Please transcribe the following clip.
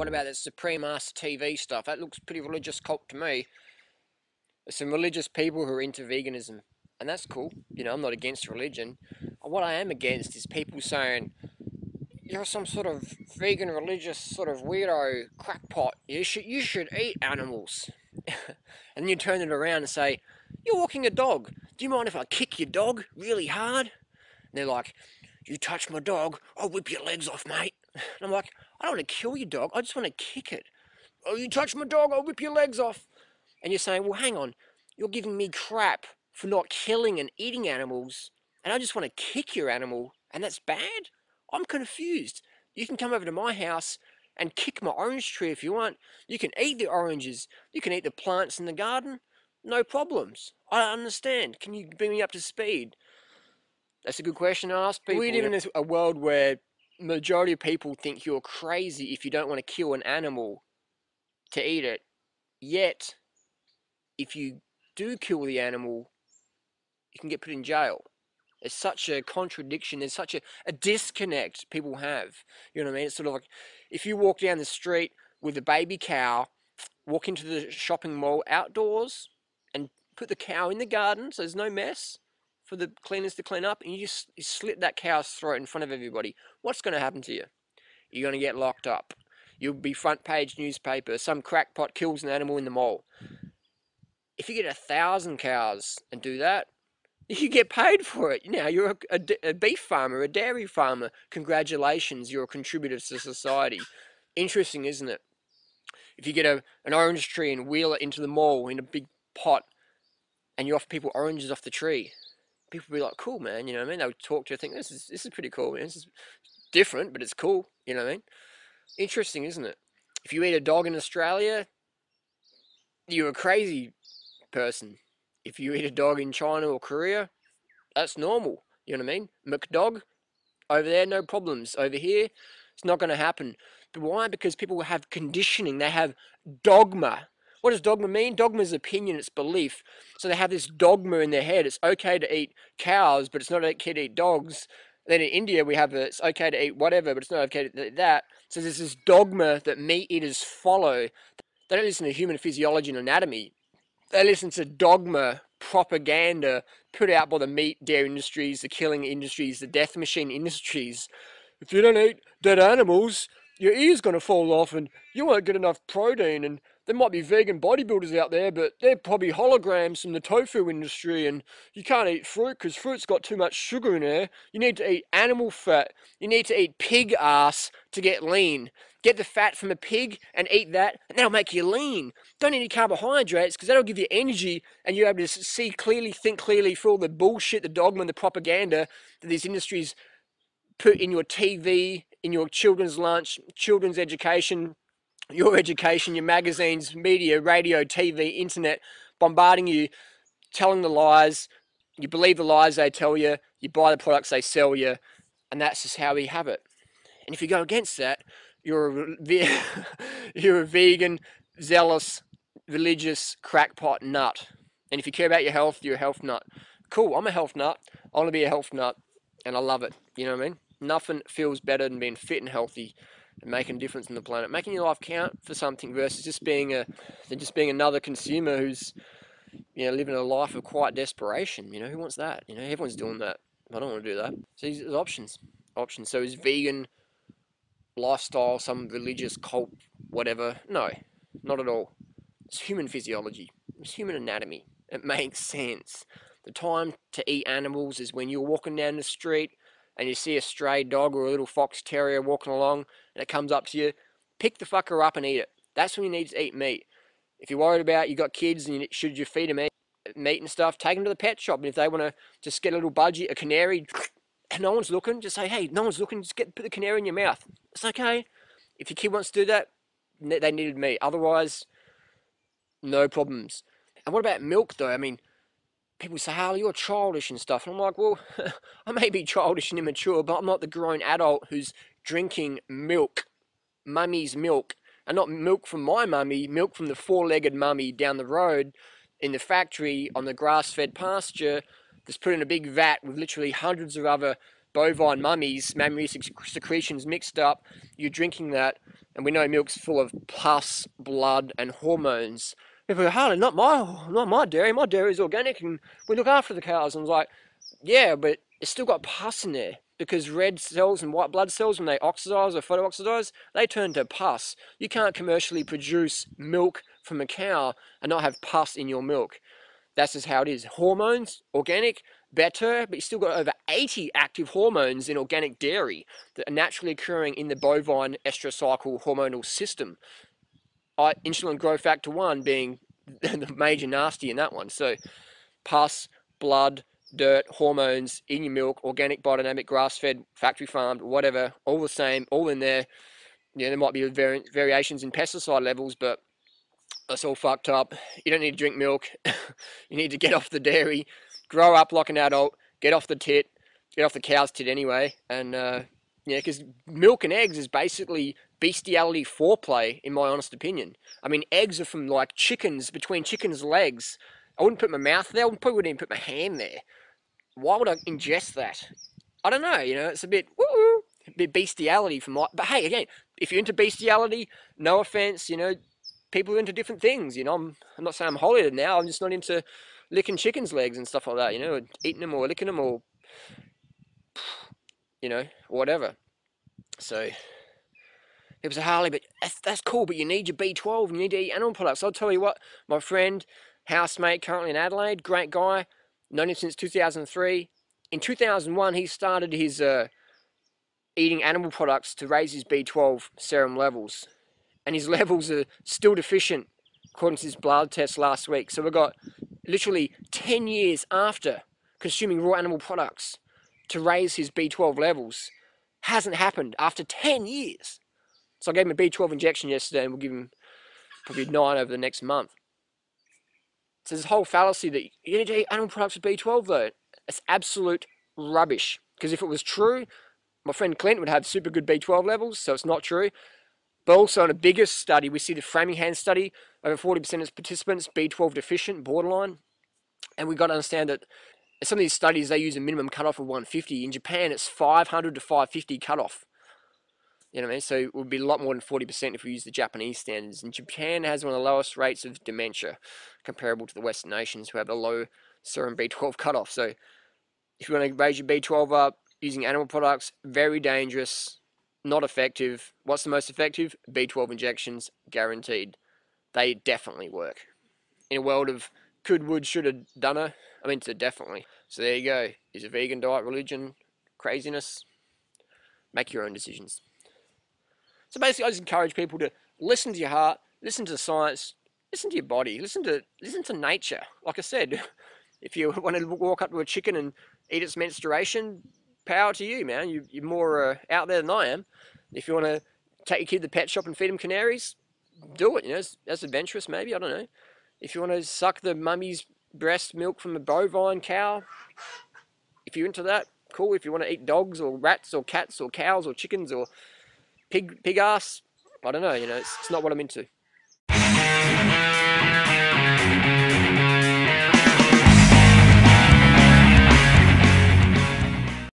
about that Supreme Master TV stuff. That looks pretty religious cult to me. There's some religious people who are into veganism, and that's cool. You know, I'm not against religion. What I am against is people saying, you're some sort of vegan religious sort of weirdo crackpot. You should eat animals. And then you turn it around and say, you're walking a dog. Do you mind if I kick your dog really hard? And they're like, you touch my dog, I'll whip your legs off, mate. And I'm like, I don't want to kill your dog, I just want to kick it. Oh, you touch my dog, I'll whip your legs off. And you're saying, well, hang on, you're giving me crap for not killing and eating animals, and I just want to kick your animal, and that's bad? I'm confused. You can come over to my house and kick my orange tree if you want. You can eat the oranges. You can eat the plants in the garden. No problems. I don't understand. Can you bring me up to speed? That's a good question to ask people. We live in a world where majority of people think you're crazy if you don't want to kill an animal to eat it. Yet, if you do kill the animal, you can get put in jail. There's such a contradiction. There's such a disconnect people have. You know what I mean? It's sort of like if you walk down the street with a baby cow, walk into the shopping mall outdoors and put the cow in the garden so there's no mess for the cleaners to clean up, and you slit that cow's throat in front of everybody. What's going to happen to you? You're going to get locked up. You'll be front page newspaper. Some crackpot kills an animal in the mall. If you get 1,000 cows and do that, you get paid for it. Now, you're a beef farmer, a dairy farmer. Congratulations, you're a contributor to society. Interesting, isn't it? If you get an orange tree and wheel it into the mall in a big pot, and you offer people oranges off the tree, people will be like, cool, man, you know what I mean? They'll talk to you, think, this is pretty cool, man. This is different, but it's cool, you know what I mean? Interesting, isn't it? If you eat a dog in Australia, you're a crazy person. If you eat a dog in China or Korea, that's normal. You know what I mean? McDog, over there, no problems. Over here, it's not going to happen. But why? Because people have conditioning. They have dogma. What does dogma mean? Dogma is opinion, it's belief. So they have this dogma in their head. It's okay to eat cows, but it's not okay to eat dogs. Then in India, we have it's okay to eat whatever, but it's not okay to eat that. So there's this dogma that meat eaters follow. They don't listen to human physiology and anatomy. They listen to dogma, propaganda put out by the meat, dairy industries, the killing industries, the death machine industries. If you don't eat dead animals, your ear's going to fall off and you won't get enough protein. And there might be vegan bodybuilders out there, but they're probably holograms from the tofu industry, and you can't eat fruit because fruit's got too much sugar in there. You need to eat animal fat. You need to eat pig ass to get lean. Get the fat from a pig and eat that, and that'll make you lean. Don't eat any carbohydrates because that'll give you energy and you're able to see clearly, think clearly through all the bullshit, the dogma, and the propaganda that these industries put in your TV, in your children's lunch, children's education, your education, your magazines, media, radio, TV, internet, bombarding you, telling the lies. You believe the lies they tell you, you buy the products they sell you, and that's just how we have it. And if you go against that, you're a vegan, zealous, religious crackpot nut. And if you care about your health, you're a health nut. Cool, I'm a health nut. I want to be a health nut, and I love it. You know what I mean? Nothing feels better than being fit and healthy and making a difference in the planet, making your life count for something versus just being another consumer who's, you know, living a life of quiet desperation. You know, who wants that? You know, everyone's doing that. I don't want to do that. So there's options. So is vegan lifestyle some religious cult, whatever? No, not at all. It's human physiology. It's human anatomy. It makes sense. The time to eat animals is when you're walking down the street and you see a stray dog or a little fox terrier walking along and it comes up to you. Pick the fucker up and eat it. That's when you need to eat meat. If you're worried about you got kids and should you feed them meat and stuff, take them to the pet shop. And if they want to just get a little budgie, a canary, and no one's looking, just say, hey, no one's looking, just put the canary in your mouth. It's okay. If your kid wants to do that, they needed meat. Otherwise, no problems. And what about milk, though? I mean, people say, Harley, you're childish and stuff. And I'm like, well, I may be childish and immature, but I'm not the grown adult who's drinking milk, mummy's milk. And not milk from my mummy, milk from the four-legged mummy down the road in the factory on the grass-fed pasture that's put in a big vat with literally hundreds of other bovine mummies, mammary secretions mixed up. You're drinking that, and we know milk's full of pus, blood, and hormones. People go, Harley, not my dairy. My dairy is organic, and we look after the cows. And I was like, yeah, but it's still got pus in there because red cells and white blood cells, when they oxidize or photooxidize, they turn to pus. You can't commercially produce milk from a cow and not have pus in your milk. That's just how it is. Hormones, organic, better, but you still got over 80 active hormones in organic dairy that are naturally occurring in the bovine estrous cycle hormonal system. Insulin growth factor 1 being the major nasty in that one. So pus, blood, dirt, hormones in your milk, organic, biodynamic, grass-fed, factory farmed, whatever, all the same, all in there. There might be variations in pesticide levels, but that's all fucked up. You don't need to drink milk. You need to get off the dairy, grow up like an adult, get off the cow's tit anyway, and because milk and eggs is basically bestiality foreplay, in my honest opinion. I mean, eggs are from like chickens, between chickens' legs. I wouldn't put my mouth there. I probably wouldn't even put my hand there. Why would I ingest that? I don't know. It's a bit bestiality from my. But hey, again, if you're into bestiality, no offense. People are into different things. I'm not saying I'm holier now. I'm just not into licking chickens' legs and stuff like that. Or eating them or licking them or whatever. So people say, Harley, but that's cool. But you need your B12 and you need to eat animal products. I'll tell you what, my friend, housemate, currently in Adelaide, great guy, known him since 2003. In 2001, he started his eating animal products to raise his B12 serum levels. And his levels are still deficient, according to his blood test last week. So we've got literally 10 years after consuming raw animal products to raise his B12 levels. Hasn't happened after 10 years. So I gave him a B12 injection yesterday, and we'll give him probably 9 over the next month. So this whole fallacy that you need to eat animal products with B12, though, it's absolute rubbish. Because if it was true, my friend Clint would have super good B12 levels, so it's not true. But also in a bigger study, we see the Framingham study, over 40% of participants B12 deficient, borderline. And we've got to understand that in some of these studies, they use a minimum cutoff of 150. In Japan, it's 500 to 550 cutoff. You know what I mean? So it would be a lot more than 40% if we use the Japanese standards. And Japan has one of the lowest rates of dementia, comparable to the Western nations who have a low serum B12 cutoff. So if you want to raise your B12 up using animal products, very dangerous, not effective. What's the most effective? B12 injections, guaranteed. They definitely work. In a world of could, would, shoulda, done so definitely. So there you go. Is a vegan diet religion craziness? Make your own decisions. So basically, I just encourage people to listen to your heart, listen to the science, listen to your body, listen to nature. Like I said, if you want to walk up to a chicken and eat its menstruation, power to you, man. You're more out there than I am. If you want to take your kid to the pet shop and feed them canaries, do it. That's adventurous, maybe. I don't know. If you want to suck the mummy's breast milk from a bovine cow, if you're into that, cool. If you want to eat dogs or rats or cats or cows or chickens or pig ass, I don't know. It's not what I'm into.